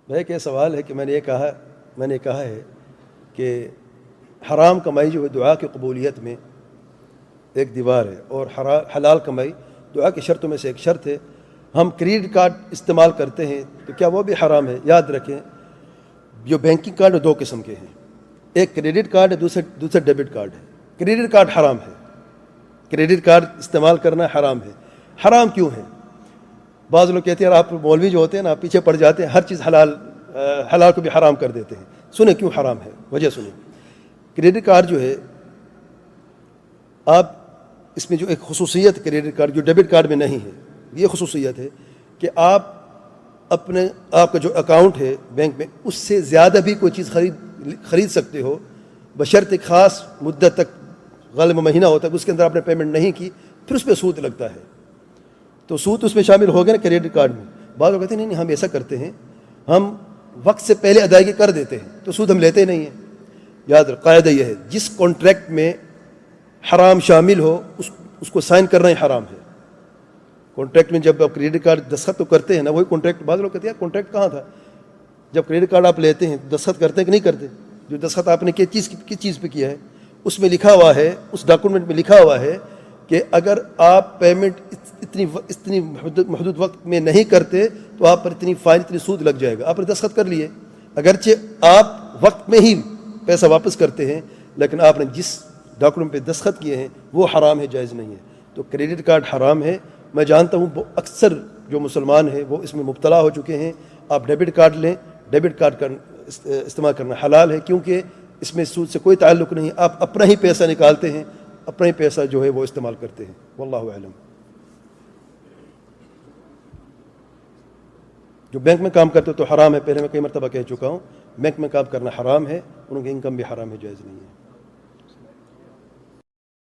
بھائی کہ سوال ہے کہ میں نے کہا ہے کہ حرام کمائی جو ہے دعا کی قبولیت میں ایک دیوار ہے، اور حلال کمائی دعا کی شرطوں میں سے ایک شرط ہے۔ ہم کریڈٹ کارڈ استعمال کرتے ہیں تو کیا وہ بھی حرام ہے؟ یاد رکھیں، جو بینکنگ کارڈ دو قسم کے ہیں، ایک کریڈٹ کارڈ ہے، دوسرا ڈیبٹ کارڈ ہے۔ کریڈٹ کارڈ حرام ہے، کریڈٹ کارڈ استعمال کرنا حرام ہے۔ حرام کیوں ہے؟ بعض لوگ کہتے ہیں آپ مولوی جو ہوتے ہیں نا، آپ پیچھے پڑ جاتے ہیں، ہر چیز حلال کو بھی حرام کر دیتے ہیں۔ سنیں کیوں حرام ہے، وجہ سنیں۔ کریڈٹ کارڈ جو ہے، آپ اس میں جو ایک خصوصیت کریڈٹ کارڈ جو ڈیبٹ کارڈ میں نہیں ہے، یہ خصوصیت ہے کہ آپ کا جو اکاؤنٹ ہے بینک میں، اس سے زیادہ بھی کوئی چیز خرید سکتے ہو، بشرط ایک خاص مدت تک، غالباً مہینہ ہوتا ہے، اس کے اندر آپ نے پیمنٹ نہیں کی، پھر اس پہ سود لگتا ہے۔ تو سود اس میں شامل ہو گیا نا کریڈٹ کارڈ میں۔ بعض لوگ کہتے ہیں نہیں ہم ایسا کرتے ہیں، ہم وقت سے پہلے ادائیگی کر دیتے ہیں تو سود ہم لیتے نہیں ہیں۔ یاد رکھ، قاعدہ یہ ہے، جس کانٹریکٹ میں حرام شامل ہو اس کو سائن کرنا ہی حرام ہے۔ کانٹریکٹ میں جب آپ کریڈٹ کارڈ دستخط تو کرتے ہیں نا، وہی کانٹریکٹ، بعض لوگ کہتے ہیں کانٹریکٹ کہاں تھا؟ جب کریڈٹ کارڈ آپ لیتے ہیں دستخط کرتے ہیں کہ نہیں کرتے؟ جو دستخط آپ نے کس چیز پہ کیا ہے، اس میں لکھا ہوا ہے، اس ڈاکومنٹ میں لکھا ہوا ہے کہ اگر آپ پیمنٹ اتنی محدود وقت میں نہیں کرتے تو آپ پر اتنی فائن، اتنی سود لگ جائے گا۔ آپ نے دستخط کر لیے، اگرچہ آپ وقت میں ہی پیسہ واپس کرتے ہیں، لیکن آپ نے جس ڈاکومنٹ پہ دستخط کیے ہیں وہ حرام ہے، جائز نہیں ہے۔ تو کریڈٹ کارڈ حرام ہے۔ میں جانتا ہوں اکثر جو مسلمان ہیں وہ اس میں مبتلا ہو چکے ہیں۔ آپ ڈیبٹ کارڈ لیں، ڈیبٹ کارڈ کا استعمال کرنا حلال ہے، کیونکہ اس میں سود سے کوئی تعلق نہیں۔ آپ اپنا ہی پیسہ نکالتے ہیں، اپنا ہی پیسہ جو ہے وہ استعمال کرتے ہیں۔ واللہ اعلم۔ جو بینک میں کام کرتے تو حرام ہے، پہلے میں کئی مرتبہ کہہ چکا ہوں، بینک میں کام کرنا حرام ہے، ان کی انکم بھی حرام ہے، جائز نہیں ہے۔